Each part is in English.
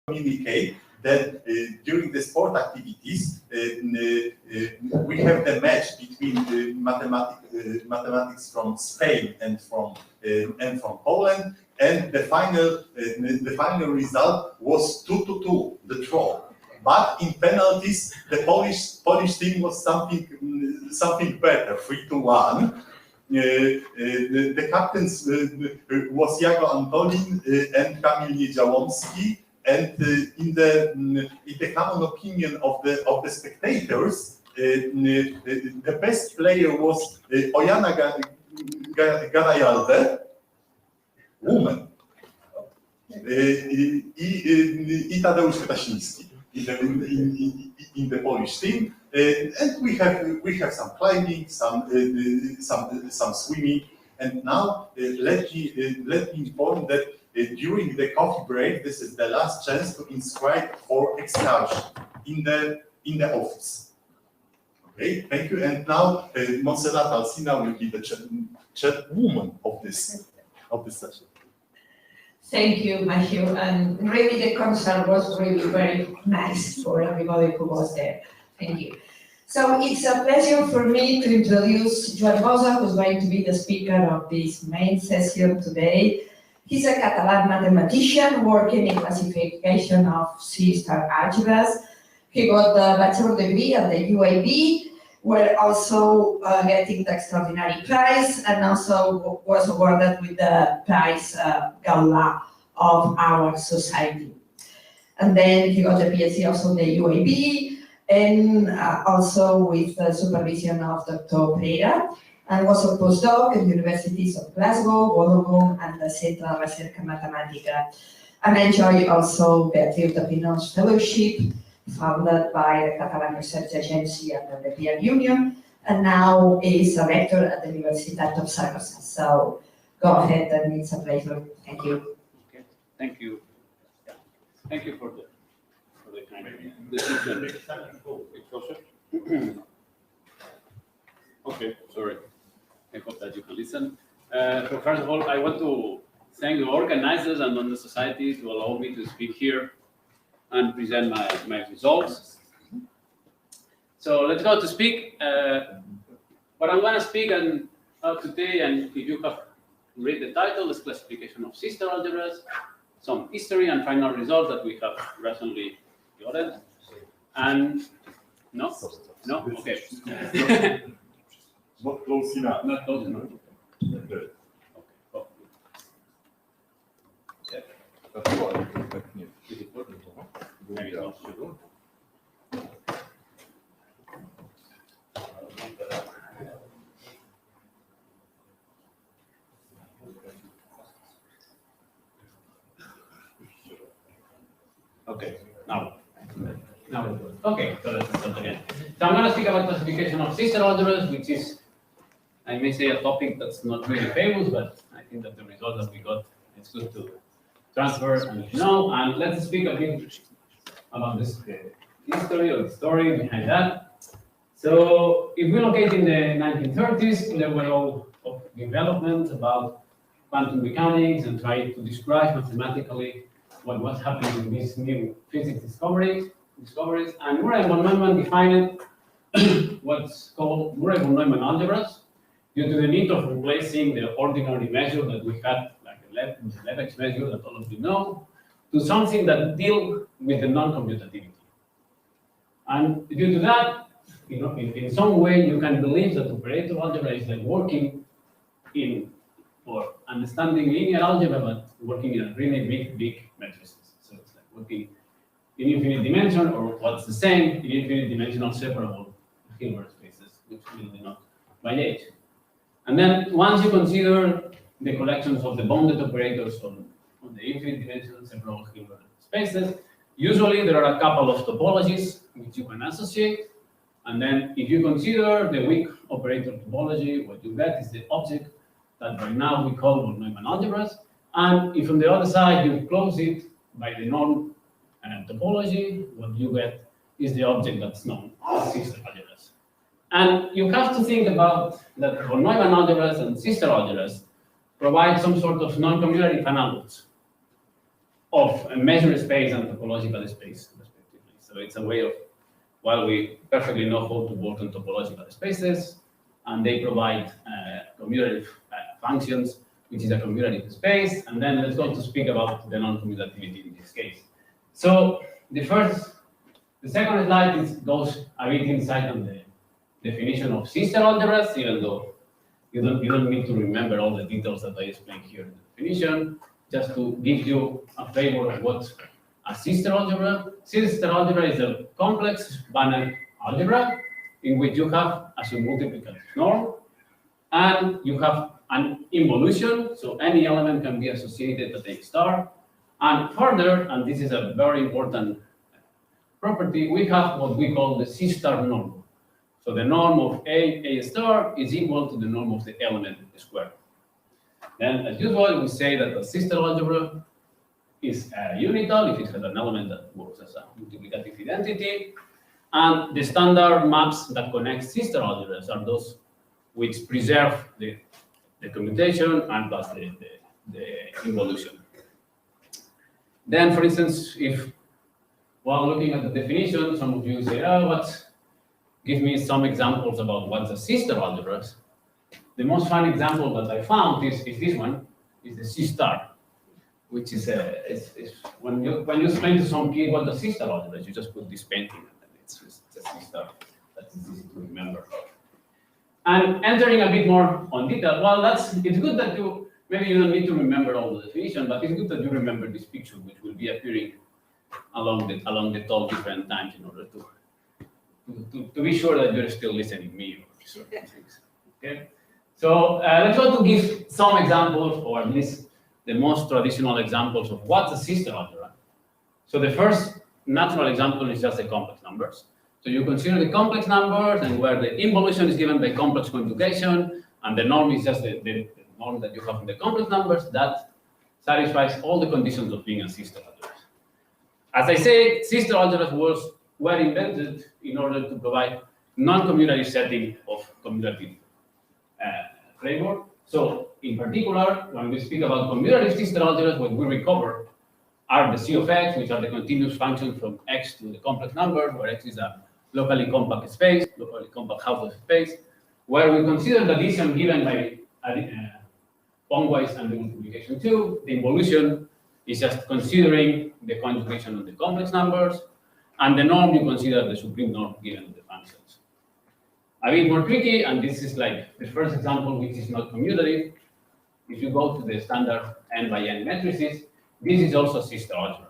communicate that during the sport activities, we have the match between the mathematics from Spain and from Poland, and the final result was 2-2, the draw. But in penalties, the Polish team was something better, 3-1. The captains was Jago Antolin and Kamil Niedziałomski, and in the common opinion of the spectators, the best player was Ojana Garajalde, woman, i Tadeusz Krasiński in the Polish team, and we have some climbing, some swimming, and now let me inform that during the coffee break, this is the last chance to inscribe for excursion in the office. Okay, thank you. And now Monserrat Alsina will be the chairwoman of this session. Thank you, Matthew. And really, the concert was really very nice for everybody who was there. Thank you. So it's a pleasure for me to introduce Joan Bosa, who's going to be the speaker of this main session today. He's a Catalan mathematician working in classification of C-star algebras. He got the bachelor degree at the UAB, where also getting the extraordinary prize, and also was awarded with the prize Gala of our society. And then he got the PhD also in the UAB, and also with the supervision of Dr. Pereira, and was a postdoc at the universities of Glasgow, Wollongong, and the Central Recerca Matemàtica. And enjoyed also Beatriu de Pinós Fellowship, founded by the Catalan Research Agency and the European Union, and now is a lecturer at the Universitat of Saragossa. So go ahead, and it's a pleasure. Thank you. Okay, thank you. Thank you for the kind of Okay, sorry. I hope that you can listen. So first of all, I want to thank the organizers and the society to allow me to speak here and present my results. So let's go to speak. What I'm going to speak today, and if you have read the title, is classification of sister algebras, some history and final results that we have recently gotten. And no, okay. Not close enough. Not close enough. Good. Okay. Okay, now, okay, so let's start again. So I'm going to speak about classification of sister algebras, which is, I may say, a topic that's not really famous, but I think that the result that we got, it's good to transfer and know. And let's speak a bit about this history or the story behind that. So if we locate in the 1930s, there were all of developments about quantum mechanics and trying to describe mathematically what was happening in these new physics discoveries. And Murray and von Neumann defined what's called Murray von Neumann algebras due to the need of replacing the ordinary measure that we had, like the Lebesgue measure that all of you know, to something that deals with the non-commutativity. And due to that, you know, in some way you can believe that operator algebra is like working in, or understanding linear algebra, but working in a really big matrices. So it's like working in infinite dimension, or what's the same, in infinite dimensional separable Hilbert spaces, which will denote by H. And then once you consider the collections of the bounded operators on the infinite dimensional separable Hilbert spaces, usually there are a couple of topologies which you can associate. And then if you consider the weak operator topology, what you get is the object that right now we call von Neumann algebras. And if on the other side you close it by the norm topology, what you get is the object that's known as sister algebras. And you have to think about that von Neumann algebras and sister algebras provide some sort of non-commutative analogues. of measure space and topological space, respectively. So it's a way of, while we perfectly know how to work on topological spaces, and they provide commutative functions, which is a commutative space. And then let's go to speak about the non-commutativity in this case. So the second slide goes a bit inside on the definition of sister algebras, even though you don't need to remember all the details that I explained here in the definition, just to give you a flavor of what a sister algebra. Sister algebra is a complex Banach algebra in which you have a submultiplicative norm and you have an involution, so any element can be associated at A star. And further, and this is a very important property, we have what we call the C star norm. So the norm of A star is equal to the norm of the element squared. Then, as usual, we say that a sister algebra is unital if it has an element that works as a multiplicative identity. And the standard maps that connect sister algebras are those which preserve the commutation and plus the involution. Then, for instance, if while looking at the definition, some of you say, oh, give me some examples about what's a sister algebras. The most fun example that I found is this one, is the C star, which is when you explain to some kid what the sister algebra is, you just put this painting and it's a C star. That's easy to remember. And entering a bit more on detail, well, it's good that maybe you don't need to remember all the definition, but it's good that you remember this picture, which will be appearing along the talk different times in order to be sure that you're still listening to me or certain things. Okay. So let's go to give some examples, or at least the most traditional examples of what's a sister algebra. So the first natural example is just the complex numbers. So you consider the complex numbers and where the involution is given by complex conjugation, and the norm is just the norm that you have in the complex numbers that satisfies all the conditions of being a sister algebra. As I say, sister algebras were invented in order to provide non-commutative setting of commutative flavor. So in particular, when we speak about commutative sister algebras, what we recover are the C of x, which are the continuous function from x to the complex number, where x is a locally compact space, locally compact half of space, where we consider the addition given by pointwise and the multiplication 2. The involution is just considering the conjugation of the complex numbers, and the norm you consider the supreme norm given the functions. A bit more tricky, and this is like the first example which is not commutative. If you go to the standard n by n matrices, this is also sister algebra.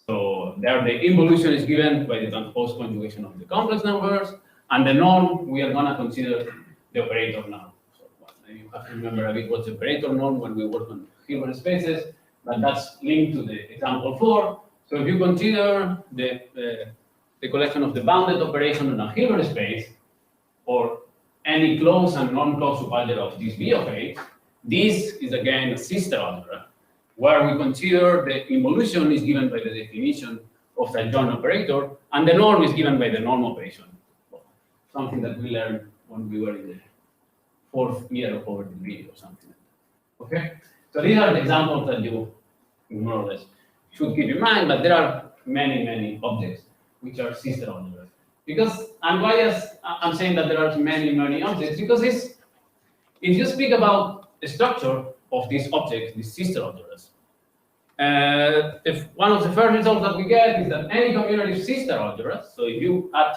So there the involution is given by the transpose conjugation of the complex numbers, and the norm we are going to consider the operator norm. So you have to remember a bit what's the operator norm when we work on Hilbert spaces, but that's linked to the example 4. So if you consider the collection of the bounded operation on a Hilbert space, or any closed and non-closed subalgebra of this B of H, this is again a sister algebra, where we consider the involution is given by the definition of the joint operator, and the norm is given by the norm operation. Something that we learned when we were in the 4th year of our degree or something like that. Okay? So these are the examples that you more or less should keep in mind, but there are many, many objects which are sister algebras. Because, and why I'm saying that there are many, many objects, because if you speak about the structure of these objects, these sister algebras, one of the first results that we get is that any commutative sister algebra, so if you add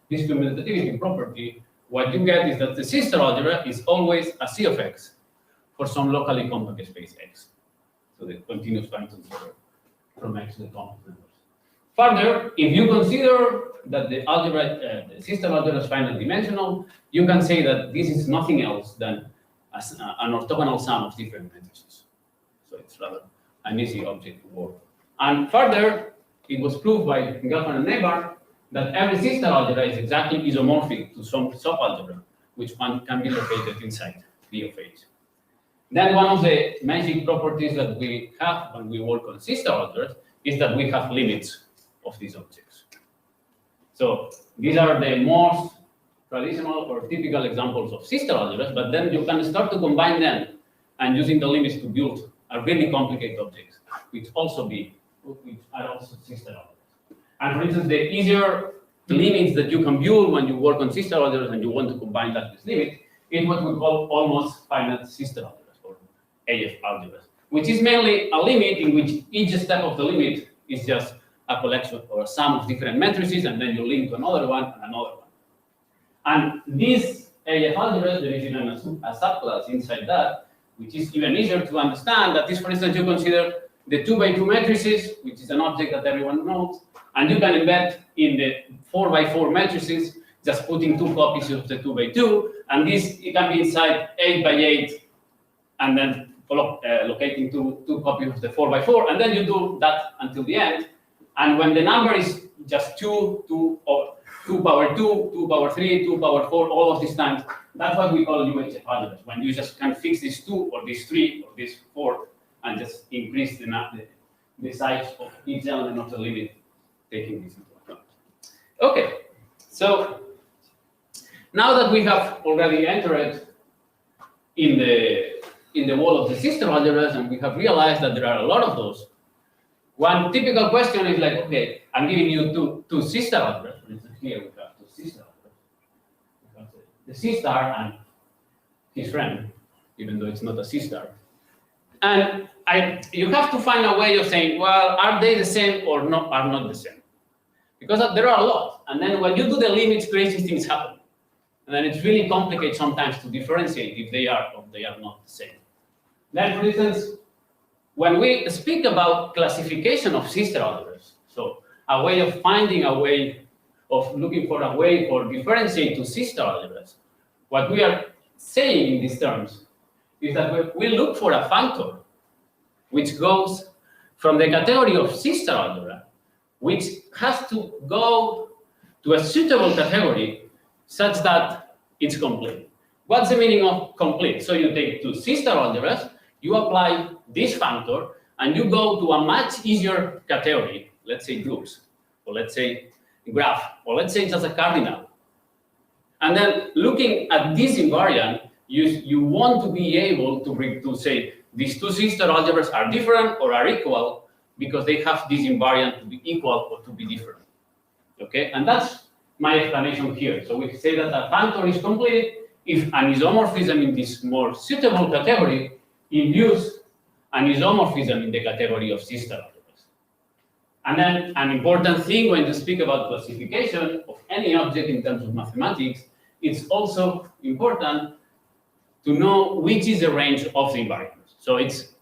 this commutativity property, what you get is that the sister algebra is always a C of x for some locally compact space x. So the continuous functions from x to the complex numbers. Further, if you consider that the algebra, the sister algebra is finite dimensional, you can say that this is nothing else than an orthogonal sum of different matrices. So it's rather an easy object to work. And further, it was proved by Gelfand and Nebar that every sister algebra is exactly isomorphic to some subalgebra, which one can be located inside B of H. Then one of the magic properties that we have when we work on sister algebras is that we have limits of these objects. So these are the most traditional or typical examples of sister algebras, but then you can start to combine them and using the limits to build a really complicated objects. which are also sister algebras. And for instance, the easier limits that you can build when you work on sister algebras and you want to combine that with limit is what we call almost finite sister algebras, or AF algebras, which is mainly a limit in which each step of the limit is just a collection or a sum of different matrices, and then you link to another one and another one. And these AF algebras, there is even a subclass inside that, which is even easier to understand. That is, for instance, you consider the 2x2 matrices, which is an object that everyone knows, and you can embed in the 4x4 matrices, just putting 2 copies of the 2x2, and this it can be inside 8x8, and then locating two copies of the 4x4, and then you do that until the end. And when the number is just 2 power 2, 2 power 3, 2 power 4, all of these times, that's what we call UHF algebras, when you just can fix these 2 or these 3 or this 4 and just increase the size of each element of the limit, taking this into account. Okay, so now that we have already entered in the world of the sister algebras and we have realized that there are a lot of those, one typical question is like, okay, I'm giving you two sister algebras. For instance, here we have 2 sister algebras. We have the C star and his friend, even though it's not a C star. And you have to find a way of saying, well, are they the same or not? Are not the same? Because there are a lot. And then when you do the limits, crazy things happen. And then it's really complicated sometimes to differentiate if they are or they are not the same. Then, for instance, when we speak about classification of sister algebras, so a way of finding a way of looking for a way for differentiate to sister algebras, what we are saying in these terms is that we look for a functor which goes from the category of sister algebra, which has to go to a suitable category such that it's complete. What's the meaning of complete? So you take 2 sister algebras, you apply this functor, and you go to a much easier category, let's say groups, or let's say graph, or let's say just a cardinal. And then looking at this invariant, you want to be able to say these 2 sister algebras are different or are equal because they have this invariant to be equal or to be different. Okay, and that's my explanation here. So we say that a functor is complete if an isomorphism in this more suitable category induce an isomorphism in the category of sister algebras. And then an important thing when you speak about classification of any object in terms of mathematics, it's also important to know which is the range of the invariants. So it's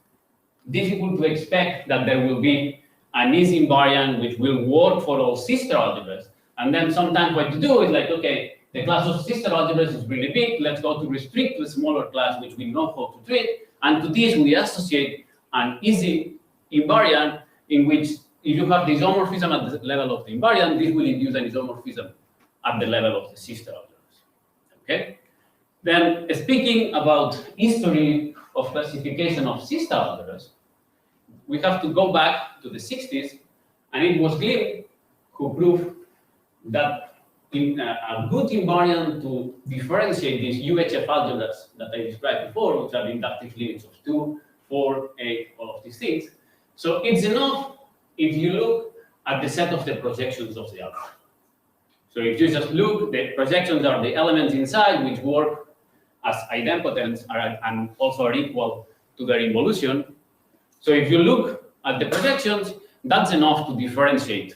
difficult to expect that there will be an easy invariant which will work for all sister algebras. And then sometimes what you do is like, okay, the class of sister algebras is really big, let's go to restrict to a smaller class which we know how to treat. And to this we associate an easy invariant in which if you have the isomorphism at the level of the invariant, this will induce an isomorphism at the level of the sister algebras. Okay? Then speaking about history of classification of sister algebras, we have to go back to the 60s, and it was Glim who proved that in a good invariant to differentiate these UHF algebras that I described before, which are the inductive limits of 2, 4, 8, all of these things. So it's enough if you look at the set of the projections of the algebra. So if you just look, the projections are the elements inside which work as idempotents and also are equal to their involution. So if you look at the projections, that's enough to differentiate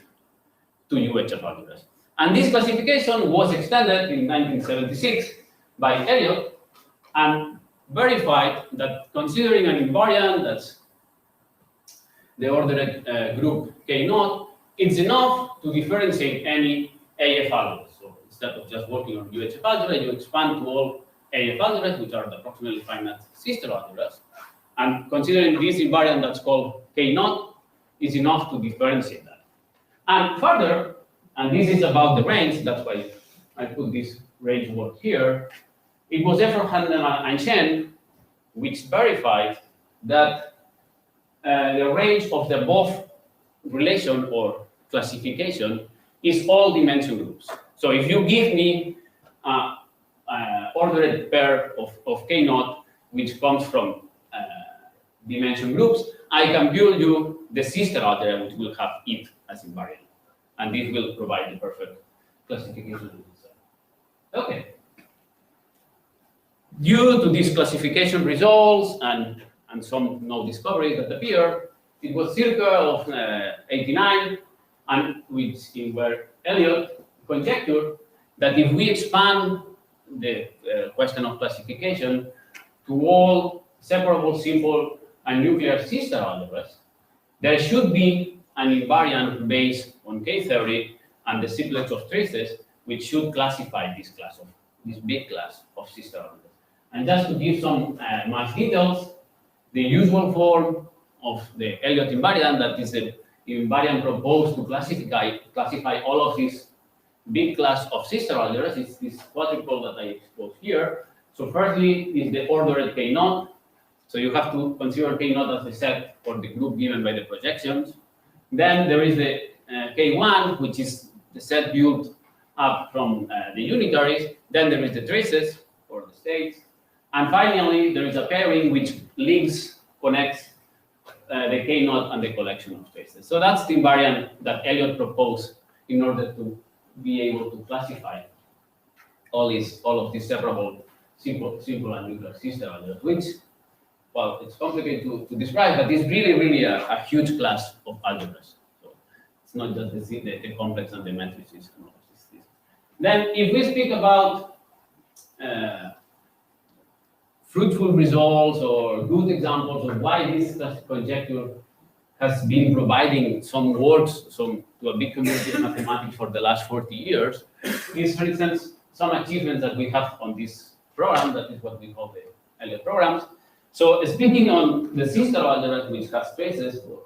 to UHF algebras. And this classification was extended in 1976 by Elliott and verified that considering an invariant that's the ordered group K0, it's enough to differentiate any AF algebras. So instead of just working on UHF algebra, you expand to all AF algebras, which are the approximately finite sister algebras. And considering this invariant that's called K0 is enough to differentiate that. And further, and this is about the range, that's why I put this range word here, it was Effer-Handemann and Chen which verified that the range of the above relation or classification is all dimension groups. So if you give me ordered pair of K0, which comes from dimension groups, I can build you the sister algebra, which will have it as invariant. And this will provide the perfect classification. Okay. Due to these classification results and some no discoveries that appeared, it was circa of 89, and where Elliot conjectured that if we expand the question of classification to all separable, simple, and nuclear sister algebras, there should be an invariant based on K-theory and the simplex of traces, which should classify this big class of sister algebras. And just to give some math details, the usual form of the Elliott invariant, that is the invariant proposed to classify all of this big class of sister algebras, is this quadruple that I exposed here. So firstly is the ordered K0. So you have to consider K0 as the set for the group given by the projections. Then there is the K1, which is the set built up from the unitaries. Then there is the traces or the states. And finally, there is a pairing which connects the K0 and the collection of traces. So that's the invariant that Elliott proposed in order to be able to classify all of these separable simple and nuclear sister algebras, which, well, it's complicated to describe, but it's really a huge class of algebras. So it's not just the complex and the matrices and all of these things. Then, if we speak about fruitful results or good examples of why this conjecture has been providing some works to a big community of mathematics for the last 40 years, is, for instance, some achievements that we have on this program, that is what we call the Elliott programs. So speaking on the sister algebras, which has traces, or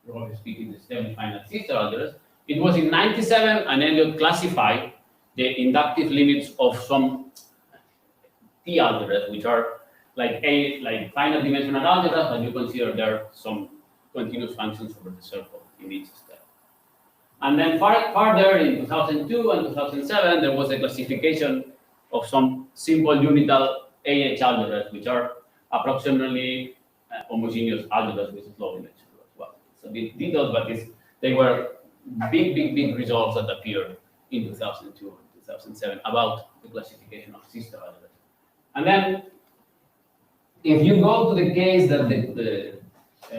roughly speaking, the semi-finite sister algebras, it was in 97, and Elliott classified the inductive limits of some T algebras, which are like finite dimensional algebras, but you consider there are some continuous functions over the circle in each step. And then further in 2002 and 2007, there was a classification of some simple unital AH algebras, which are approximately homogeneous algebras with low dimensional as well. It's a bit detailed, but they were big results that appeared in 2002 and 2007 about the classification of sister algebras. And then, if you go to the case that the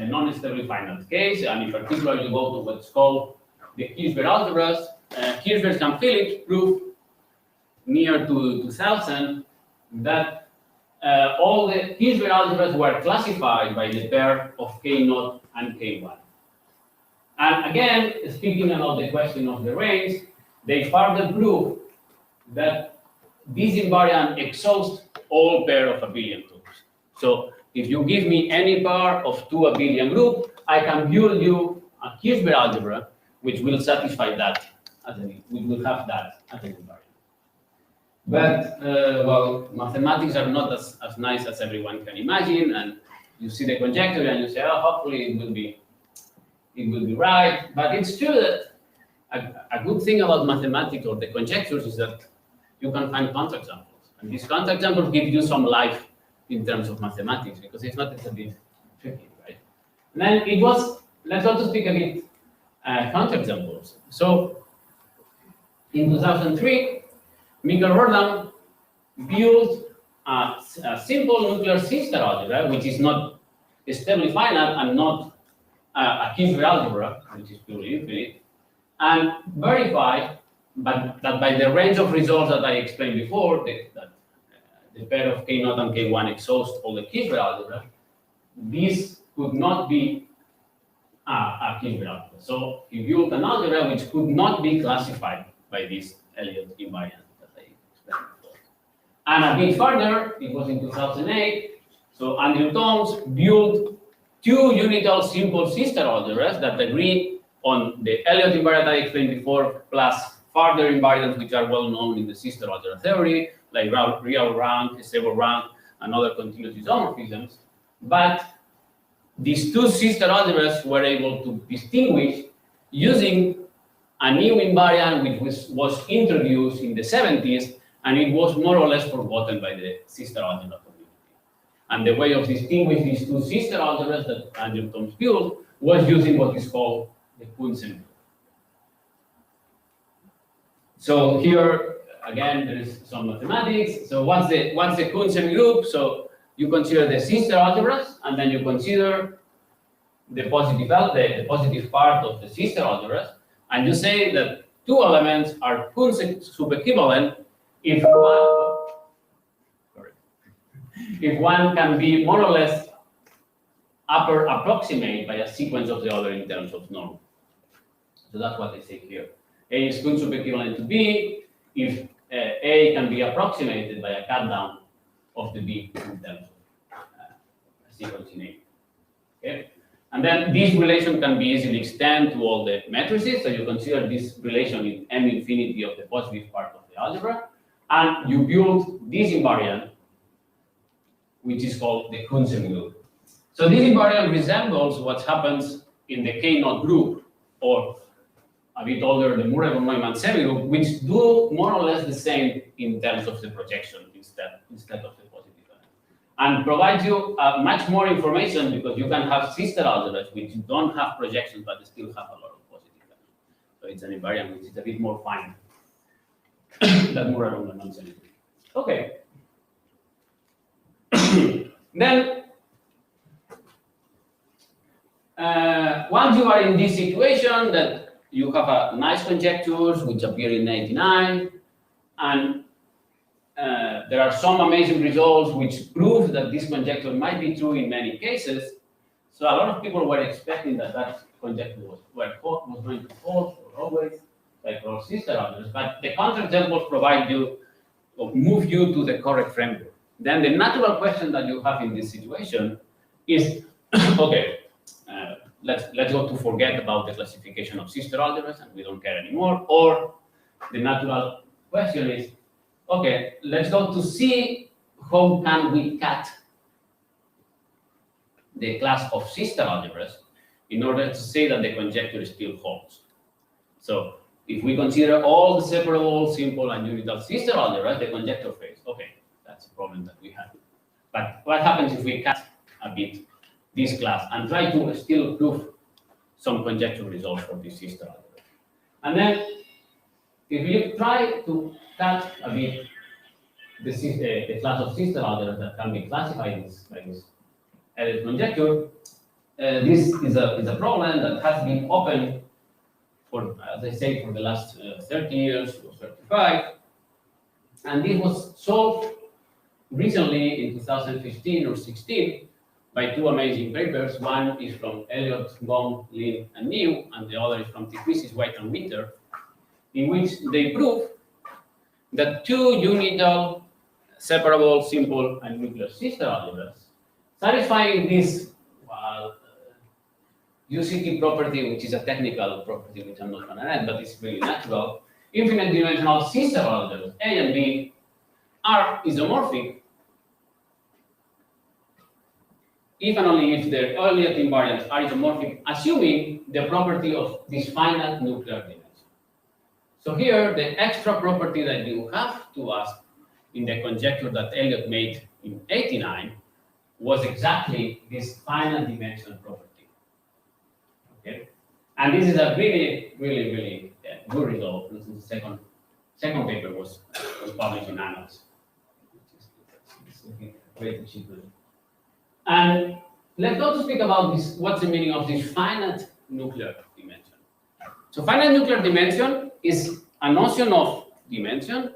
non-stably finite case, and in particular you go to what's called the Kirchberg algebras, Kirchberg and Phillips proved near to 2000 that all the Kirchberg algebras were classified by the pair of K0 and K1. And again, speaking about the question of the range, they further prove that this invariant exhausts all pair of abelian groups. So if you give me any pair of two abelian groups, I can build you a Kirchberg algebra which will satisfy that, which will have that as an invariant. But, well, mathematics are not as nice as everyone can imagine, and you see the conjecture and you say, oh, hopefully it will be right. But it's true that a good thing about mathematics or the conjectures is that you can find counterexamples. And these counterexamples give you some life in terms of mathematics, because it's not a bit tricky, right? And then let's also speak a bit counterexamples. So in 2003, Mikkel Roerdam built a simple nuclear sister algebra, which is not stably finite and not a Kirchberg algebra, which is purely infinite, and verified that by the range of results that I explained before, that the pair of K0 and K1 exhaust all the Kirchberg algebra, this could not be a Kirchberg algebra. So he built an algebra which could not be classified by this Elliott invariant that I explained before. And a bit further, it was in 2008, so Andrew Toms built two unital simple sister algebras that agree on the Elliott invariant I explained before, plus further invariants which are well known in the sister algebra theory, like real rank, stable rank, and other continuous isomorphisms. But these two sister algebras were able to distinguish using a new invariant which was introduced in the 70s, and it was more or less forgotten by the sister algebra community. And the way of distinguishing these two sister algebras that Andrew Thomas built was using what is called the Bunsen group. So here, again, there is some mathematics. So what's the Bunsen group? So you consider the sister algebras, and then you consider the positive part of the sister algebras, and you say that two elements are Bunsen subequivalent if one can be more or less upper approximate by a sequence of the other in terms of norm. So that's what they say here. A is Bunsen subequivalent to B if A can be approximated by a cut down of the B in terms of a sequence in A. Okay? And then this relation can be easily extended to all the matrices. So you consider this relation in M infinity of the positive part of the algebra, and you build this invariant, which is called the Bunsen group. So this invariant resembles what happens in the K-naught group, or a bit older, the Murray-von-Neumann semigroup, which do more or less the same in terms of the projection instead of the positive element. And provides you much more information because you can have sister algebras which don't have projections but still have a lot of positive elements. So it's an invariant which is a bit more fine than Murray-von-Neumann semigroup. Okay. Then, once you are in this situation that you have a nice conjectures which appear in 99, and there are some amazing results which prove that this conjecture might be true in many cases. So a lot of people were expecting that that conjecture was going to hold for always, like for all sister algebras, but the counterexamples provide you or move you to the correct framework. Then the natural question that you have in this situation is, okay, let's go to forget about the classification of sister algebras and we don't care anymore. Or the natural question is, okay, let's go to see how can we cut the class of sister algebras in order to say that the conjecture still holds. So if we consider all the separable, simple, and unital sister algebras, the conjecture fails. Okay, that's a problem that we have. But what happens if we cut a bit this class and try to still prove some conjecture results for this sister algebra? And then if you try to cut a bit the class of sister algebras that can be classified by this Elliott conjecture, this is a problem that has been open for, as I say, for the last 30 years or 35. And this was solved recently in 2015 or 16 by two amazing papers. One is from Elliott, Gong, Lin, and New, and the other is from Tikvisis, White, and Winter, in which they prove that two unital, separable, simple, and nuclear sister algebras satisfying this UCT property, which is a technical property which I'm not going to add, but it's really natural. Infinite dimensional sister algebras A and B are isomorphic if and only if their Elliott invariants are isomorphic, assuming the property of this finite nuclear dimension. So here, the extra property that you have to ask in the conjecture that Elliott made in 89 was exactly this finite dimension property. Okay, and this is a really good result. This is the second paper was published in Annals, which is a great achievement. And let's go to speak about this. What's the meaning of this finite nuclear dimension? So finite nuclear dimension is a notion of dimension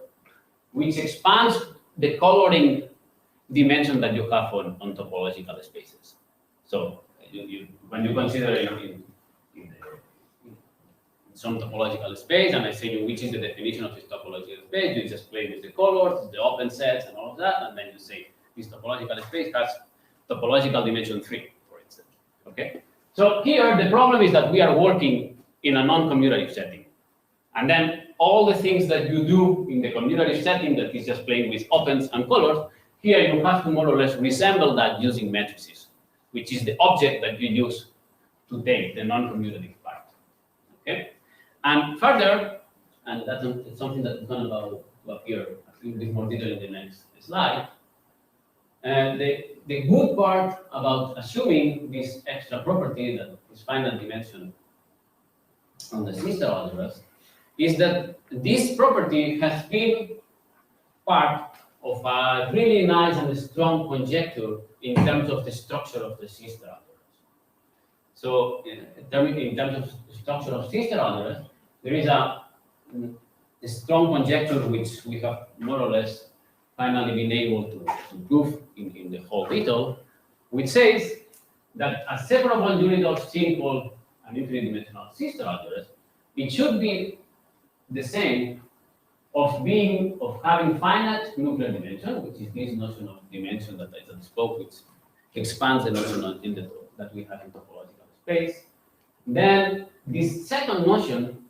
which expands the coloring dimension that you have on topological spaces. So when you consider in some topological space, and I say you which is the definition of this topological space, you just play with the colors, the open sets, and all of that, and then you say this topological space has topological dimension 3, for instance. Okay. So here the problem is that we are working in a non-commutative setting, and then all the things that you do in the commutative setting that is just playing with opens and colors, here you have to more or less resemble that using matrices, which is the object that you use to take the non-commutative part. Okay. And further, and that's something that is going to appear a little bit more detail in the next slide, The good part about assuming this extra property that is finite dimension on the sister algebras is that this property has been part of a really nice and strong conjecture in terms of the structure of the sister algebras. So in terms of structure of sister algebras, there is a strong conjecture which we have more or less finally been able to prove in the whole detail, which says that a separable unital simple and infinite dimensional sister algebras, it should be the same of having finite nuclear dimension, which is this notion of dimension that I just spoke, which expands the notion that we have in topological space. Then this second notion,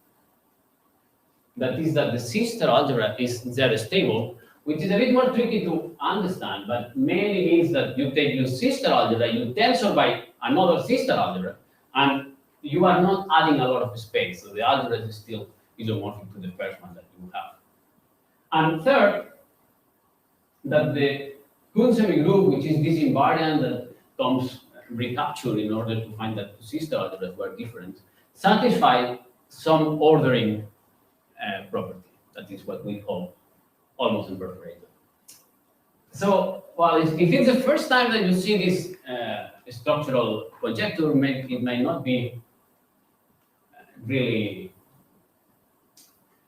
that is that the sister algebra is Z-stable, which is a bit more tricky to understand, but mainly means that you take your sister algebra, you tensor by another sister algebra, and you are not adding a lot of space. So the algebra is still isomorphic to the first one that you have. And third, that the Kuhn semigroup, which is this invariant that comes recaptured in order to find that sister algebras were different, satisfy some ordering property. That is what we call almost imperforated. So, well, if it's the first time that you see this structural conjecture, it may not be really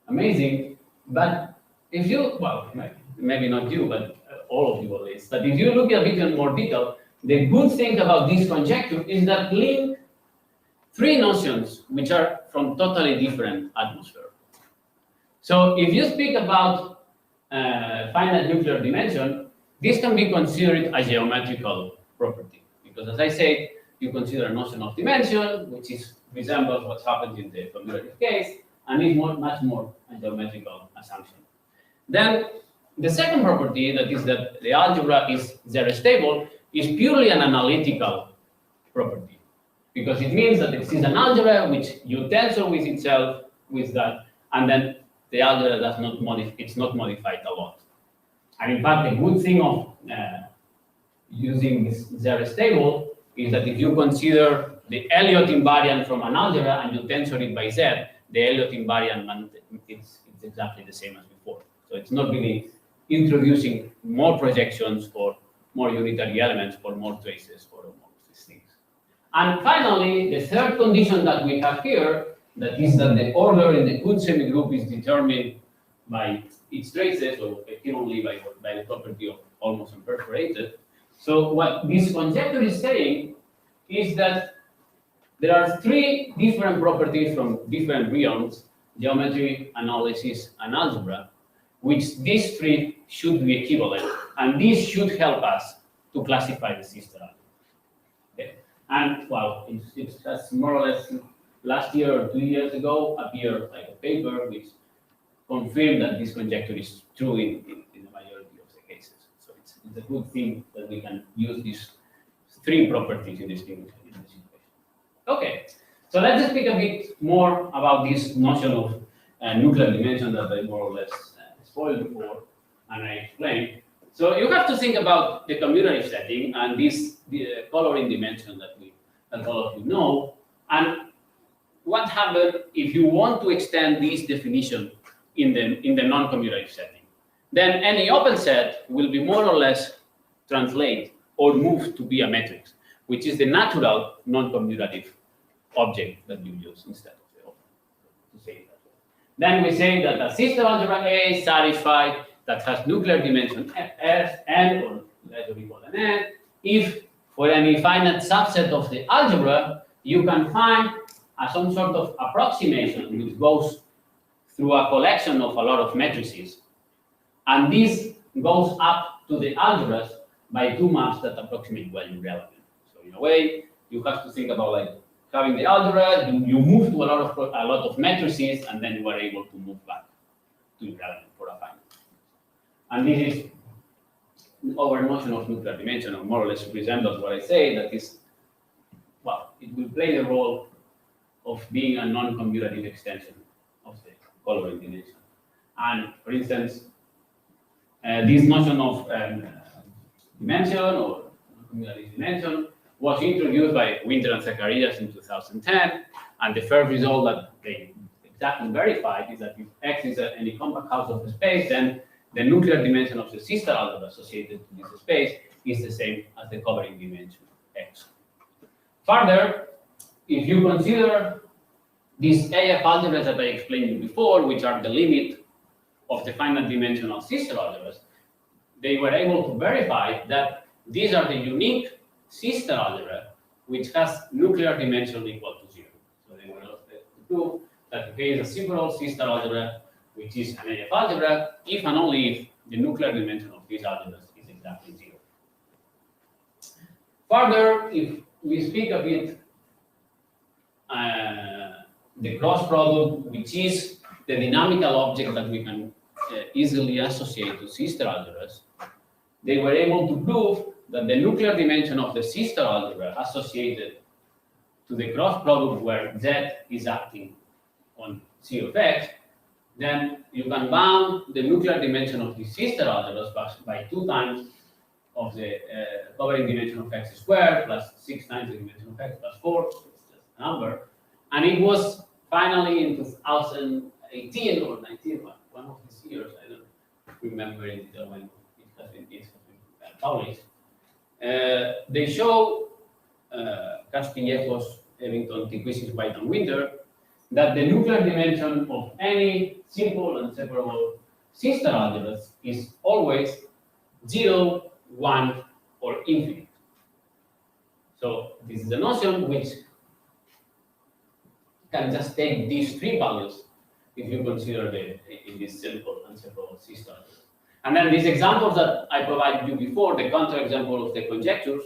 amazing, but if you, well, maybe not you, but all of you at least, but if you look a bit in more detail, the good thing about this conjecture is that link three notions which are from totally different atmosphere. So if you speak about finite nuclear dimension, this can be considered a geometrical property, because as I said, you consider a notion of dimension, which resembles what happens in the commutative case, and is much more a geometrical assumption. Then the second property, that is that the algebra is Z-stable, is purely an analytical property, because it means that it is an algebra which you tensor with itself with that, and then the algebra does not it's not modified a lot. And in fact, the good thing of using this Z-stable is that if you consider the Elliott invariant from an algebra and you tensor it by Z, the Elliott invariant it's exactly the same as before. So it's not really introducing more projections or more unitary elements or more traces or more of these things. And finally, the third condition that we have here, that is that the order in the Kuhn semigroup is determined by its traces, or effectively by the property of almost imperforated. So what this conjecture is saying is that there are three different properties from different realms, geometry, analysis, and algebra, which these three should be equivalent, and this should help us to classify the sister algebra. Okay. And well, it has more or less last year or 2 years ago appeared like a paper which confirmed that this conjecture is true in the majority of the cases. So it's a good thing that we can use these three properties in this situation. Okay, so let's speak a bit more about this notion of nuclear dimension that I more or less spoiled before and I explained. So you have to think about the commutative setting and this coloring dimension that all of you know, and what happens if you want to extend this definition in the non-commutative setting. Then any open set will be more or less translate or move to be a matrix, which is the natural non-commutative object that you use instead of the open, to say that. Then we say that a sister algebra A is satisfied that has nuclear dimension S, N, or less or equal than N, if for any finite subset of the algebra, you can find some sort of approximation which goes through a collection of a lot of matrices. And this goes up to the algebras by two maps that approximate well irrelevant. So in a way, you have to think about like having the algebra, you move to a lot of matrices, and then you are able to move back to irrelevant for a finite. And this is our notion of nuclear dimension, or more or less resembles what I say, that is, well, it will play the role of being a non-commutative extension of the coloring dimension. And for instance, this notion of dimension or cumulative dimension was introduced by Winter and Zacharias in 2010, and the first result that they exactly verified is that if X is any compact house of the space, then the nuclear dimension of the sister algebra associated to this space is the same as the covering dimension X. Further, if you consider these AF algebras that I explained you before, which are the limit of the finite dimensional sister algebras, they were able to verify that these are the unique sister algebra which has nuclear dimension equal to 0. So they were able to prove that there is a separable sister algebra which is an AF algebra if and only if the nuclear dimension of these algebras is exactly 0. Further, if we speak a bit the cross product, which is the dynamical object that we can easily associate to sister algebras, they were able to prove that the nuclear dimension of the sister algebra associated to the cross product where Z is acting on C of X, then you can bound the nuclear dimension of the sister algebras by 2 times of the covering dimension of X squared plus 6 times the dimension of X plus 4, it's just a number. And it was finally in 2018 or 19, one of these years, I don't remember in detail when it has been published. They show Castillejos, Ebbington, Tiquissis, White, and Winter that the nuclear dimension of any simple and separable sister algebras is always 0, 1, or infinite. So this is a notion which can just take these 3 values if you consider in this simple and separable sister algebras. And then these examples that I provided you before, the counterexample of the conjectures,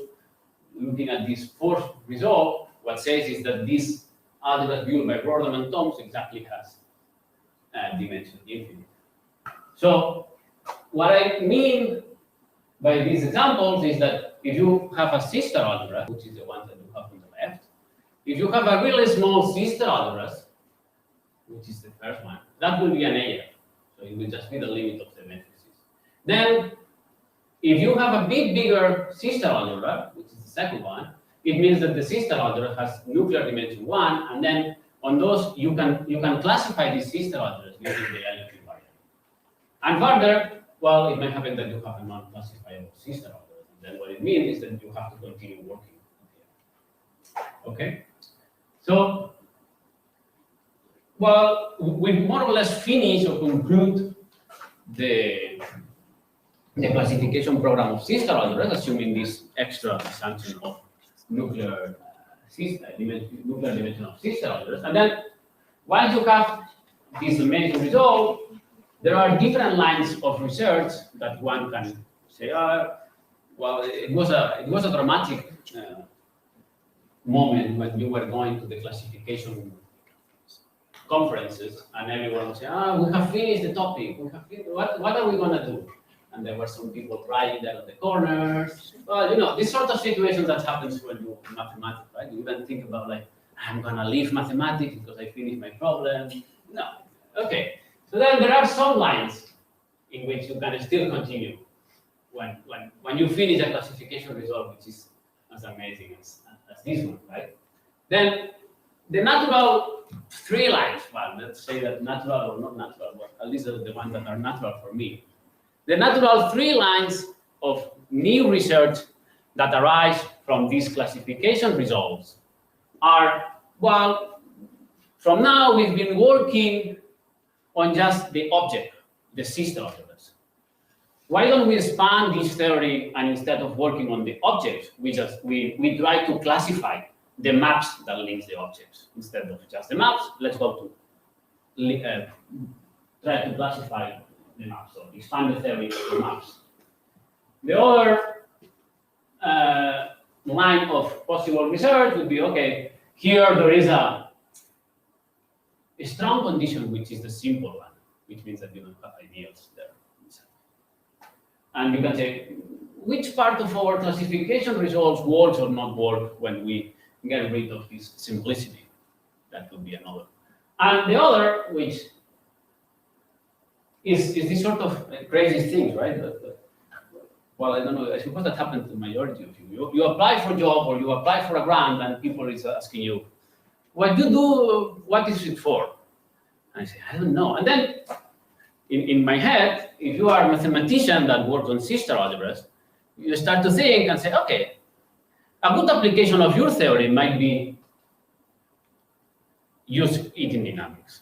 looking at this fourth result, what says is that this algebra built by Bourdon and Thoms exactly has dimension infinite. So what I mean by these examples is that if you have a sister algebra, which is the one that you have on the left, if you have a really small sister algebras, which is the first one, that will be an AF. So it will just be the limit of the matrices. Then, if you have a bit bigger sister algebra, which is the second one, it means that the sister algebra has nuclear dimension 1, and then on those you can classify these sister algebras using the L variable. And further, well, it may happen that you have a non-classifiable sister algebra. And then what it means is that you have to continue working. Okay? So, well, we more or less finish or conclude the classification program of sister algebras, assuming this extra assumption of nuclear dimension of sister algebras. And then once you have this amazing result, there are different lines of research that one can say, well, it was a dramatic moment when you were going to the classification conferences and everyone would say, we have finished the topic. What are we going to do? And there were some people crying there on the corners. Well, you know, this sort of situations that happens when you do mathematics, right? You even think about like, I'm going to leave mathematics because I finished my problem. No. Okay. So then there are some lines in which you can still continue when you finish a classification result, which is as amazing as this one, right? Then the natural 3 lines, well, let's say that natural or not natural, but at least the ones that are natural for me. The natural 3 lines of new research that arise from these classification results are, well, from now we've been working on just the object, the sister algebras. Why don't we expand this theory and instead of working on the objects, we try to classify the maps that link the objects instead of just the maps. Let's go to try to classify the maps, so expand the theory of the maps. The other line of possible research would be, okay, here there is a strong condition, which is the simple one, which means that you don't have ideals there. And you can say, which part of our classification results works or not work when we get rid of this simplicity? That could be another. And the other, which is this sort of crazy thing, right? well, I don't know, I suppose that happened to the majority of you. You apply for a job or you apply for a grant and people is asking you, what do you do, what is it for? And I say, I don't know. And then in my head, if you are a mathematician that works on sister algebras, you start to think and say, okay, a good application of your theory might be use it in dynamics.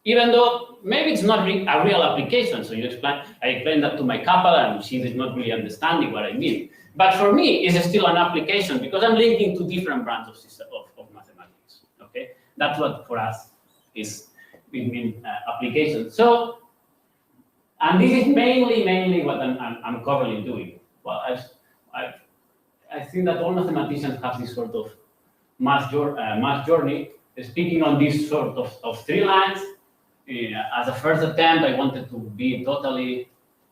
Even though maybe it's not a real application, so I explain that to my couple and she is not really understanding what I mean. But for me, it's still an application because I'm linking to different branches of mathematics, okay? That's what for us is between applications. So, and this is mainly what I'm currently doing. Well, I think that all mathematicians have this sort of math journey, speaking on this sort of three lines. As a first attempt, I wanted to be totally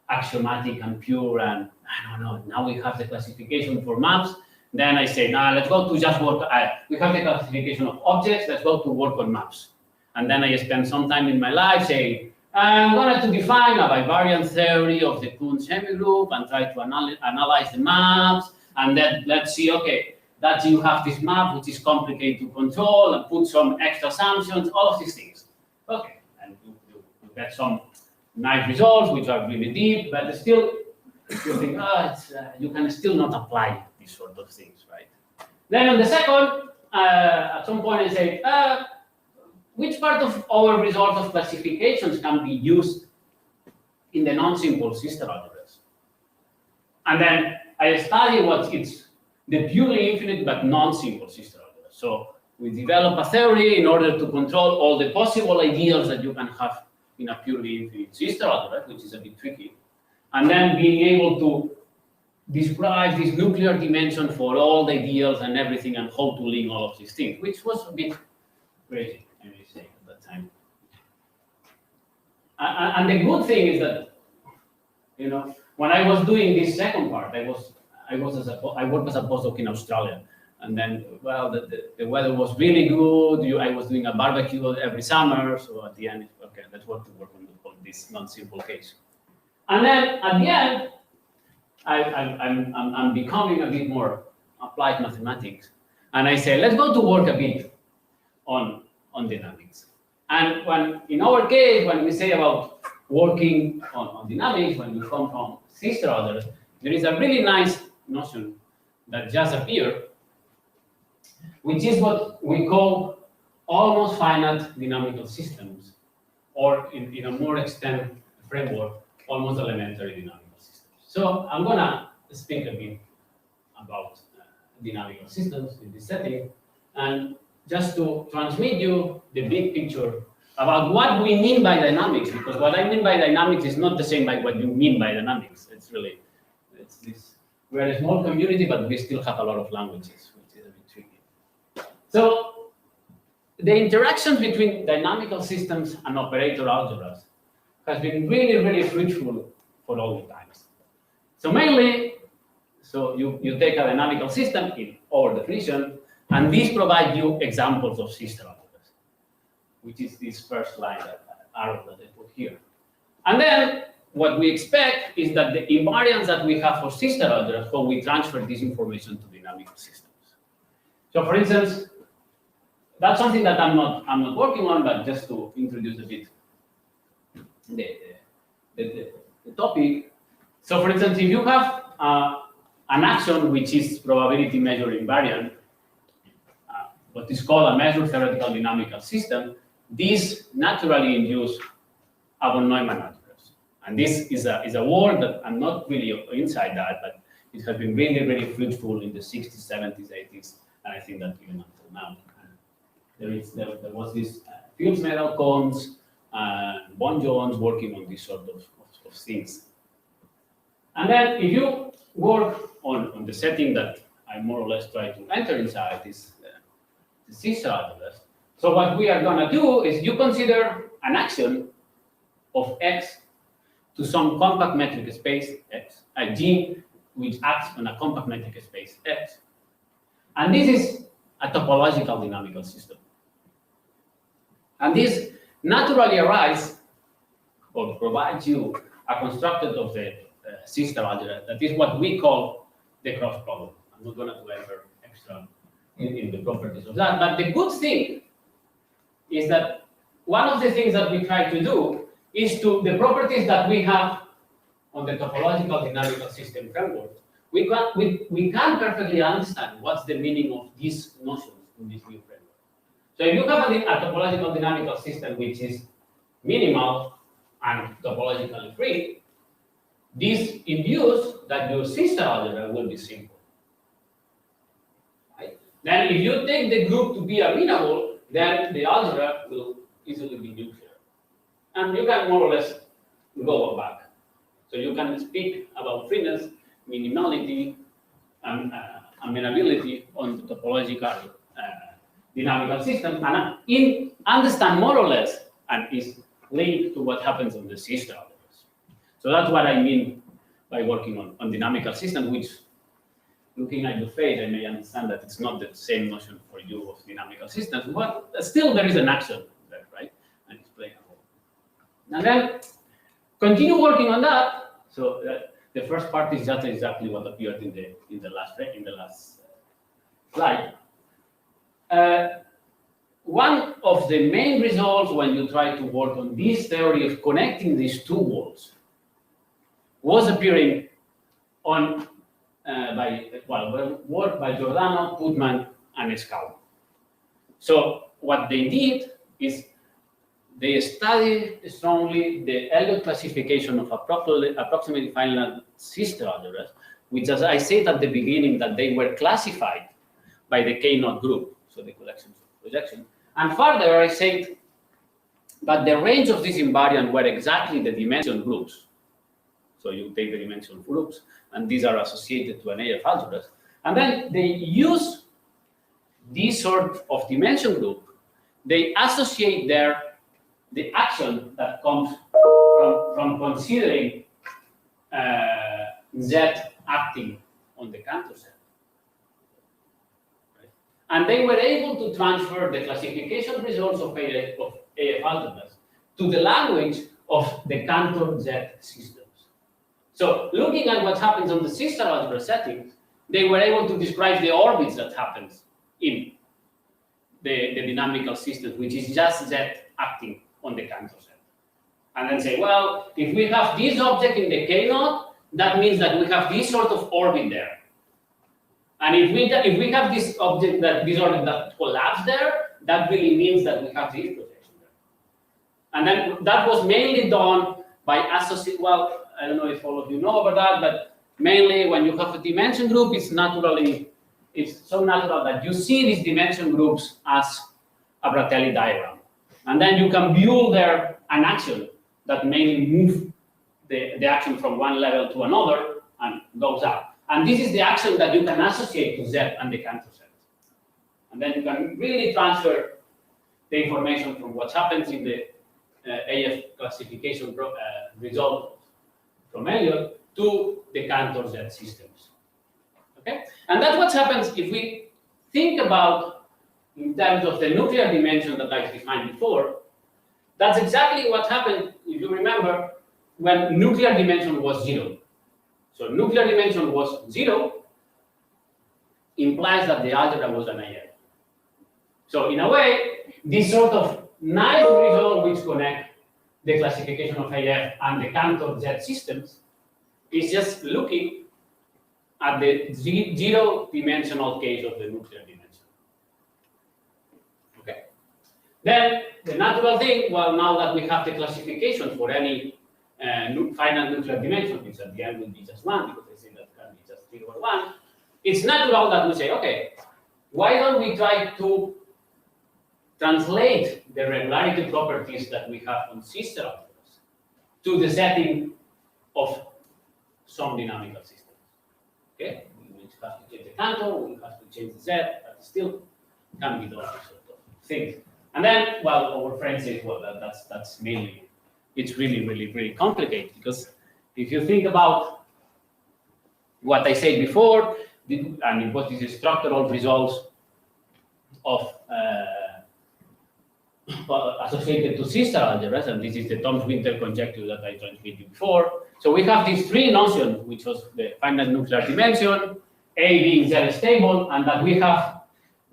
axiomatic and pure, and I don't know, now we have the classification for maps. Then I say, nah, let's go to just work. We have the classification of objects, let's go to work on maps. And then I spend some time in my life saying, I'm going to define a bivariant theory of the Kuhn semigroup and try to analyze the maps. And then let's see, okay, that you have this map, which is complicated to control, and put some extra assumptions, all of these things. Okay, and you get some nice results, which are really deep, but still, you think, you can still not apply these sort of things, right? Then on the second, at some point I say, which part of our result of classifications can be used in the non-simple sister algebras? And then I study it's the purely infinite but non-simple sister algebras. So we develop a theory in order to control all the possible ideals that you can have in a purely infinite sister algebra, which is a bit tricky. And then being able to describe this nuclear dimension for all the ideals and everything and how to link all of these things, which was a bit crazy, I may say, at that time. And the good thing is that, you know, when I was doing this second part, I worked as a postdoc in Australia. And then, well, the weather was really good. I was doing a barbecue every summer. So at the end, okay, let's work on this non-simple case. And then at the end, I'm becoming a bit more applied mathematics. And I say, let's go to work a bit on dynamics. And when, in our case, when we say about working on dynamics, when we come from sister orders, there is a really nice notion that just appeared, which is what we call almost finite dynamical systems, or in a more extended framework, almost elementary dynamical systems. So I'm gonna speak a bit about dynamical systems in this setting, and just to transmit you the big picture about what we mean by dynamics, because what I mean by dynamics is not the same by what you mean by dynamics. It's this. We're a small community, but we still have a lot of languages, which is a bit tricky. So the interactions between dynamical systems and operator algebras has been really, really fruitful for all the times. So mainly, you take a dynamical system in our definition, and these provide you examples of sister algebras, which is this first line, arrow that I put here. And then what we expect is that the invariants that we have for sister algebras, how we transfer this information to dynamical systems. So for instance, that's something that I'm not working on, but just to introduce a bit the topic. So for instance, if you have an action which is probability measure invariant, what is called a measure theoretical dynamical system, this naturally induce von Neumann algebras. And this is a word that I'm not really inside that, but it has been really, really fruitful in the 60s, 70s, 80s, and I think that even until now. There was this Fields Medal Cones and Bon Jones working on this sort of things. And then if you work on the setting that I more or less try to enter inside this the sister algebras. So what we are going to do is you consider an action of X to some compact metric space X, a G which acts on a compact metric space X. And this is a topological dynamical system. And this naturally arises or provides you a constructed of the sister algebra. That is what we call the cross problem. I'm not going to enter extra in the properties of that. But the good thing is that one of the things that we try to do is to the properties that we have on the topological dynamical system framework, we can perfectly understand what's the meaning of these notions in this new framework. So if you have a topological dynamical system which is minimal and topologically free, this induces that your sister algebra will be simple. Right? Then if you take the group to be amenable, then the algebra will easily be nuclear. And you can more or less go back. So you can speak about freeness, minimality, and amenability on the topological dynamical system, and understand more or less, and is linked to what happens on the sister algebras. So that's what I mean by working on dynamical system, which, looking at your face, I may understand that it's not the same notion for you of dynamical systems, but still there is an action there, right? And it's playing a role. And then continue working on that. So the first part is just exactly what appeared in the last slide. One of the main results when you try to work on this theory of connecting these two worlds was appearing on work by Giordano, Putman, and Scout. So what they did is they studied strongly the Elliott classification of approximately finite sister algebras, which, as I said at the beginning, that they were classified by the K-naught group, so the collections of projection. And further, I said that the range of these invariants were exactly the dimension groups. So you take the dimension groups, and these are associated to an AF algebras. And then they use this sort of dimension group. They associate the action that comes from considering Z acting on the Cantor set. Right? And they were able to transfer the classification results of AF algebras to the language of the Cantor Z systems. So looking at what happens on the sister algebra settings, they were able to describe the orbits that happens in the dynamical systems, which is just Z acting on the Cantor set. And then say, well, if we have this object in the K-naught, that means that we have this sort of orbit there. And if we have this object, this orbit that collapses there, that really means that we have this projection there. And then that was mainly done by associating, well, I don't know if all of you know about that, but mainly when you have a dimension group, it's so natural that you see these dimension groups as a Bratelli diagram. And then you can build there an action that mainly moves the action from one level to another and goes up. And this is the action that you can associate to Z and the Cantor set. And then you can really transfer the information from what happens in the AF classification result from Elliott to the Cantor Z systems. Okay? And that's what happens if we think about in terms of the nuclear dimension that I defined before. That's exactly what happened, if you remember, when nuclear dimension was 0. So nuclear dimension was 0 implies that the algebra was an AF. So in a way, this sort of nice result which connect the classification of AF and the Cantor Z systems is just looking at the zero-dimensional case of the nuclear dimension. Okay. Then the natural thing, well, now that we have the classification for any finite nuclear dimension, which at the end will be just 1, because I say that can be just 0 or 1, it's natural that we say, okay, why don't we try to translate the regularity properties that we have on sister algebras to the setting of some dynamical systems. Okay, we have to change the Cantor, we have to change the Z, but still can be those sort of things. And then, well, our friend says, well, that's mainly, it's really complicated, because if you think about what I said before, I mean, what is the structural results of associated to sister algebras, and this is the Thomson-Winter conjecture that I transmitted you before. So we have these three notions, which was the finite nuclear dimension, A being Z stable, and that we have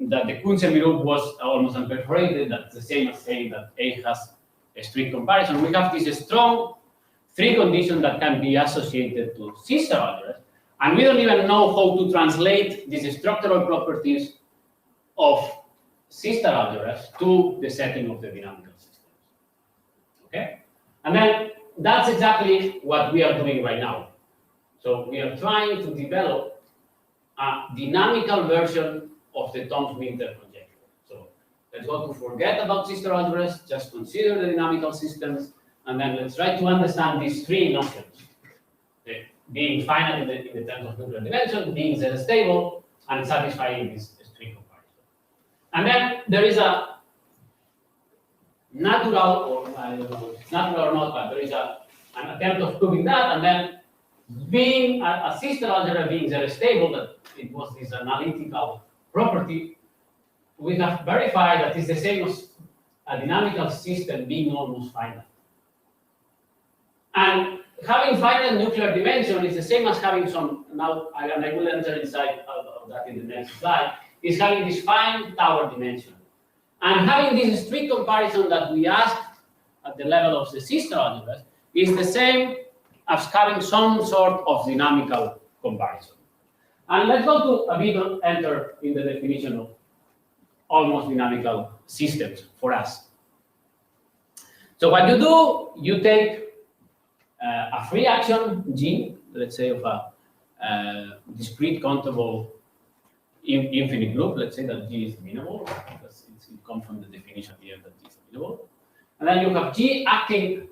that the Kuhn group was almost unperforated. That's the same as saying that A has a strict comparison. We have this strong three conditions that can be associated to sister algebras, and we don't even know how to translate these structural properties of sister algebras to the setting of the dynamical systems. Okay? And then that's exactly what we are doing right now. So we are trying to develop a dynamical version of the Thomson-Winter conjecture. So let's go to forget about sister algebras, just consider the dynamical systems, and then let's try to understand these three notions. Being finite in the terms of nuclear dimension, being Z stable, and satisfying this strict comparison. And then there is a natural, or I don't know if it's natural or not, but there is an attempt of proving that, and then being a sister algebra being Z stable, that it was this analytical property, we have verified that it's the same as a dynamical system being almost finite. And having finite nuclear dimension is the same as having some, now I will enter inside of that in the next slide, is having this fine tower dimension. And having this strict comparison that we asked at the level of the sister algebras is the same as having some sort of dynamical comparison. And let's go to a bit enter in the definition of almost dynamical systems for us. So what you do, you take a free action G, let's say of a discrete countable infinite group. Let's say that G is amenable, because it comes from the definition here that G is amenable. And then you have G acting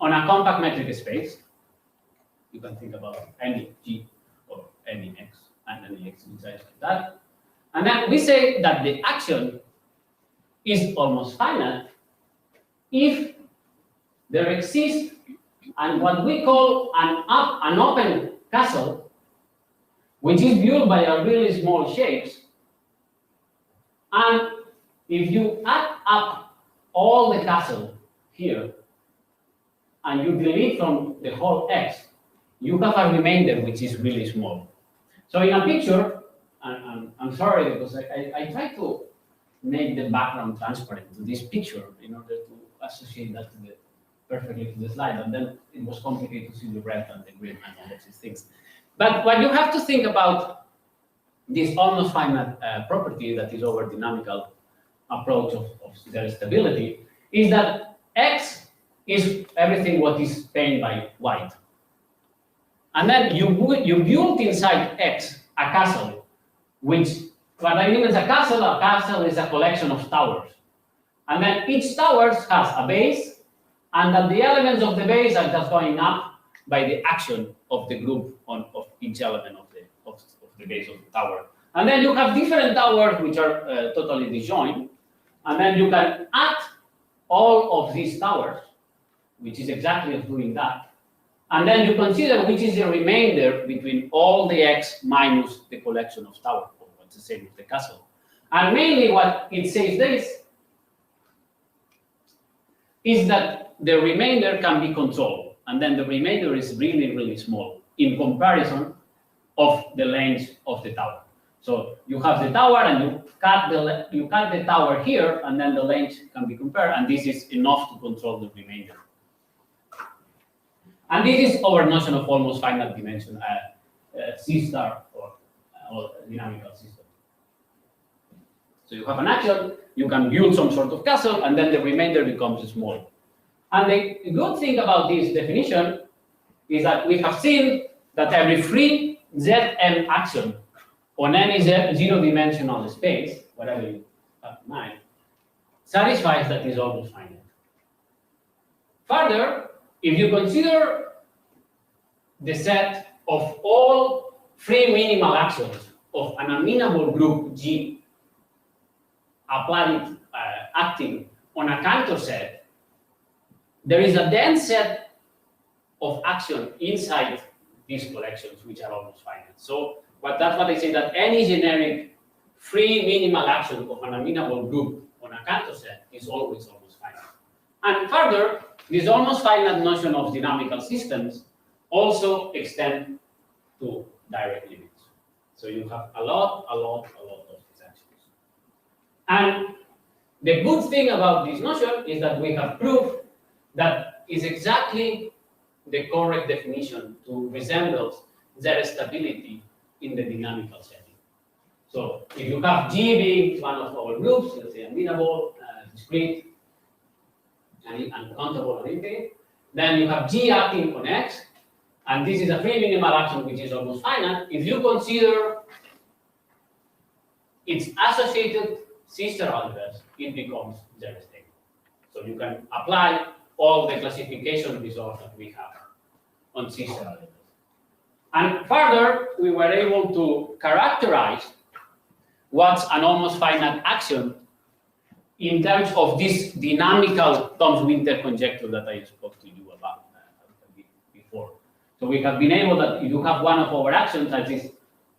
on a compact metric space. You can think about any G or any X and any X inside like that. And then we say that the action is almost finite if there exists and what we call an open castle, which is built by a really small shapes. And if you add up all the castle here, and you delete from the whole X, you have a remainder which is really small. So in a picture, and I'm sorry because I try to make the background transparent to this picture in order to associate that to the perfectly to the slide, and then it was complicated to see the red and the green and all of these things. But what you have to think about this almost finite property that is our dynamical approach of their stability is that X is everything what is painted by white. And then you build inside X a castle, which what I mean is a castle is a collection of towers. And then each tower has a base, and that the elements of the base are just going up by the action of the group of each element of the base of the tower. And then you have different towers which are totally disjoint, and then you can add all of these towers, which is exactly doing that. And then you consider which is the remainder between all the X minus the collection of towers, or what's the same as the castle. And mainly what it says this is that the remainder can be controlled, and then the remainder is really, really small in comparison of the length of the tower. So you have the tower, and you cut the tower here, and then the length can be compared, and this is enough to control the remainder. And this is our notion of almost finite dimension, C-star or dynamical system. So you have an action, you can build some sort of castle, and then the remainder becomes small. And the good thing about this definition is that we have seen that every free Zm action on any zero-dimensional space, whatever you have in mind, satisfies that is almost finite. Further, if you consider the set of all free minimal actions of an amenable group G applied acting on a Cantor set, there is a dense set of action inside these collections, which are almost finite. So that's what I say, that any generic free minimal action of an amenable group on a Cantor set is always almost finite. And further, this almost finite notion of dynamical systems also extend to direct limits. So you have a lot of these actions. And the good thing about this notion is that we have proof that is exactly the correct definition to resemble Z stability in the dynamical setting. So if you have G being one of our groups, let's say amenable, discrete, and uncountable and infinite, then you have G acting on X, and this is a free minimal action which is almost finite. If you consider its associated sister algebras, it becomes Z stable. So you can apply all the classification results that we have on sister algebras. And further, we were able to characterize what's an almost finite action in terms of this dynamical Thomson-Winter conjecture that I spoke to you about a bit before. So we have been able that if you have one of our actions that is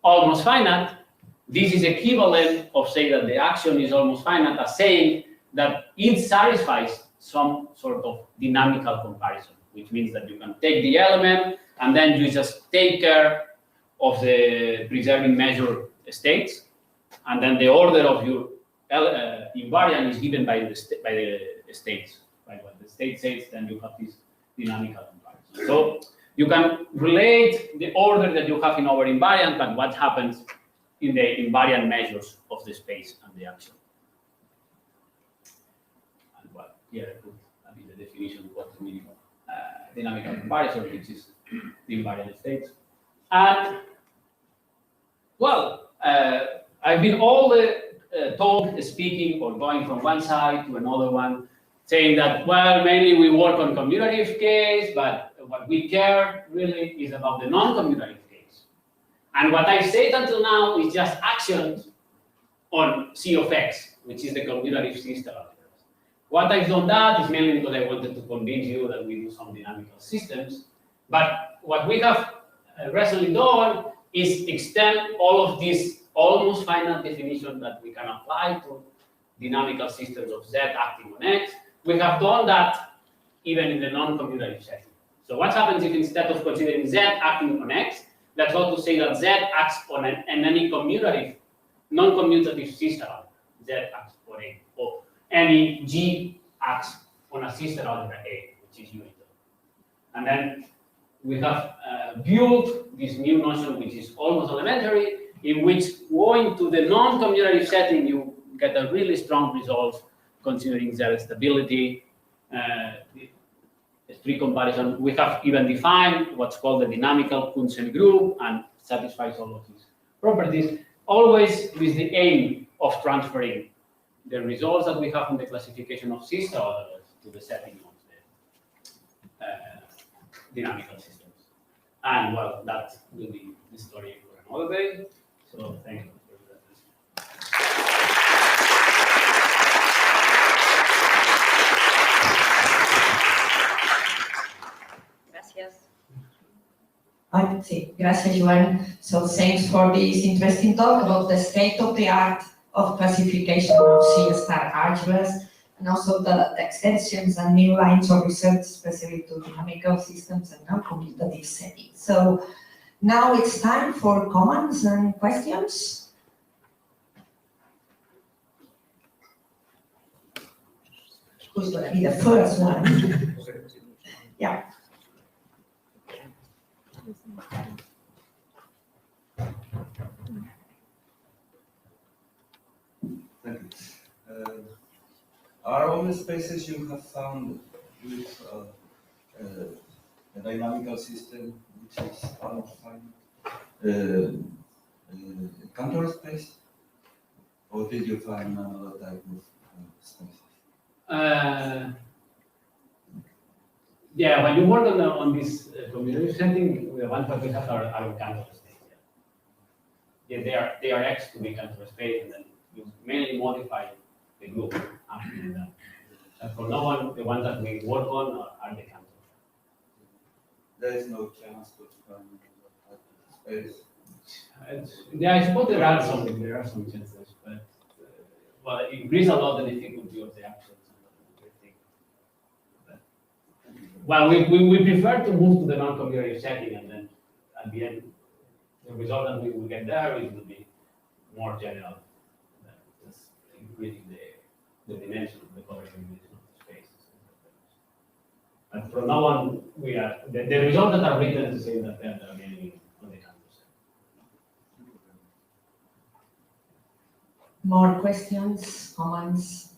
almost finite, this is equivalent of saying that the action is almost finite as saying that it satisfies some sort of dynamical comparison, which means that you can take the element and then you just take care of the preserving measure states, and then the order of your invariant is given by the states. Right? When the state says, then you have this dynamical comparison. So you can relate the order that you have in our invariant, but what happens in the invariant measures of the space and the action. And well, here I put the definition of what the minimal dynamical comparison, which is the invariant states. And well, I've been all told, speaking or going from one side to another one, saying that, well, mainly we work on commutative case, but what we care really is about the non-commutative case. And what I said until now is just actions on C of X, which is the commutative sister algebras. What I've done that is mainly because I wanted to convince you that we do some dynamical systems. But what we have recently done is extend all of these almost finite definition that we can apply to dynamical systems of Z acting on X. We have done that even in the non-commutative setting. So what happens if instead of considering Z acting on X, let's go to say that Z acts on any commutative, non-commutative sister algebra. Z acts on A, or any G acts on a sister algebra A, which is unital. And then we have built this new notion, which is almost elementary, in which going to the non-commutative setting, you get a really strong result considering Z stability, the street comparison. We have even defined what's called the dynamical Bunsen group and satisfies all of these properties, always with the aim of transferring the results that we have from the classification of sister algebras to the setting of the dynamical systems. And well, that will be the story for another day. So thank you for that. Sí, gracias, Joan. So thanks for this interesting talk about the state of the art of classification of C-star algebras, and also the extensions and new lines of research, especially to dynamical systems and non-commutative settings. So now it's time for comments and questions. Who's going to be the first one? Yeah. Thank you. Are all the spaces you have found with a dynamical system which is undefined Cantor space, or did you find another type of spaces? Yeah, when you work on this commutative setting, the ones that we have are Cantor space. Yeah, they are X to be Cantor space, and then you mainly modify the group after that. And for now on, the ones that we work on are the Cantor. There is no chance to find space. Yeah, I suppose there are some chances, but well, it increase a lot the difficulty of the actions and everything. Well, we prefer to move to the non-commutative setting, and then at the end, the result that we will get there it will be more general, just increasing the dimension of the coverage dimension of the spaces. And from now on, we are the results that are written to say that they are getting on the campus. More questions, comments?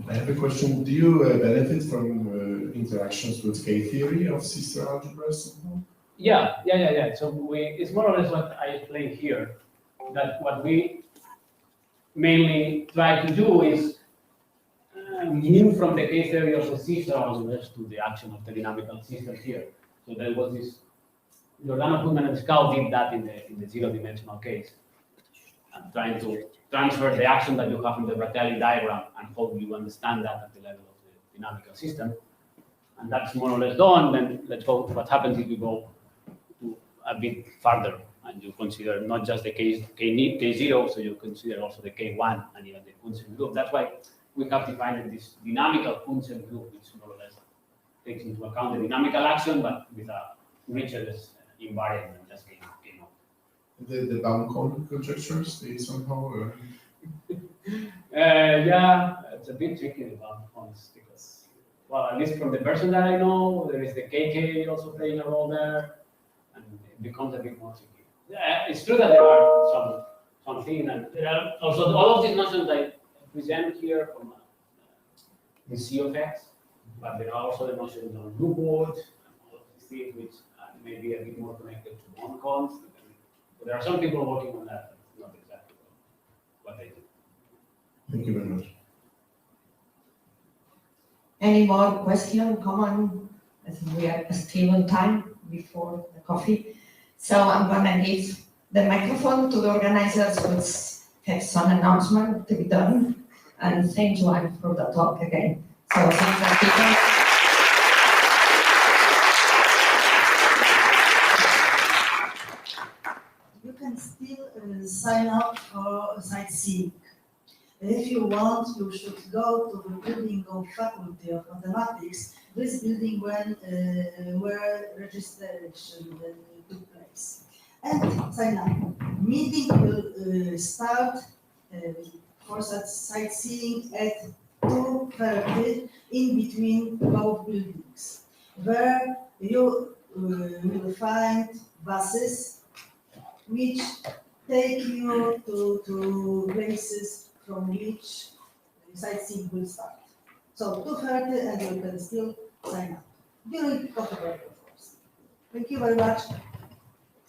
I have a question. Do you benefit from interactions with K-theory of sister algebras? Yeah. So it's more or less what I explained here, that what we mainly try to do is move from the K-theory of the sister algebras to the action of the dynamical system here. So there was this, Giordano, Koopman, and Scow did that in the zero-dimensional case. And trying to transfer the action that you have in the Fratelli diagram and hope you understand that at the level of the dynamical system. And that's more or less done. Then let's go what happens if you go to a bit further and you consider not just the K0, so you consider also the K1 and even the Bunsen group. That's why we have defined this dynamical Bunsen group, which more or less takes into account the dynamical action, but with a richness invariant than just K0. The bound conjectures, they somehow. Yeah, it's a bit tricky about points because, well, at least from the version that I know, there is the KK also playing a role there, and it becomes a bit more tricky. Yeah, it's true that there are some things, and there are also all of these notions I present here from the C of X, but there are also the notions on blue board and all of these things which may be a bit more connected to non-cons. There are some people working on that, but it's not exactly what they do. Thank you very much. Any more question? Come on. I think we are still on time before the coffee. So I'm gonna give the microphone to the organizers who have some announcement to be done. And thank Joan for the talk again. So thank you. You can still sign up for sightseeing. If you want, you should go to the building of Faculty of Mathematics, this building where registration took place. And sign up. Meeting will start for such sightseeing at 2:30 in between both buildings, where you will find buses which take you to places from which sightseeing will start. So 2:30 and you can still sign up during coffee break, of course. Thank you very much.